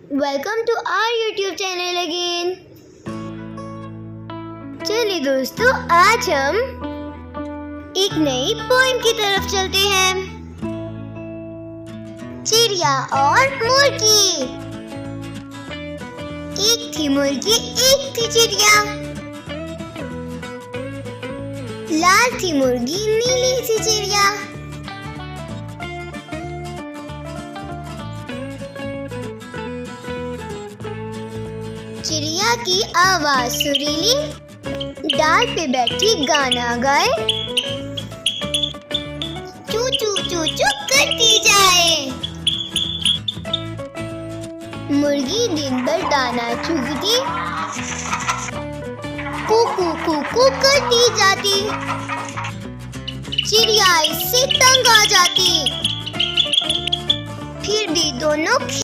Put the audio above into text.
Welcome to our YouTube channel again. चलिए दोस्तों, आज हम एक नई पोएम की तरफ चलते हैं। चिड़िया और मुर्गी। एक थी मुर्गी, एक थी चिड़िया। लाल थी मुर्गी, नीली थी चिड़िया। चिड़िया की आवाज सुरीली, डाल पे बैठी गाना गाए। चू चू चू चू करती जाए। मुर्गी दिन भर दाना चुगती, कू कू करती जाती। चिड़िया इससे तंग आ जाती, फिर भी दोनों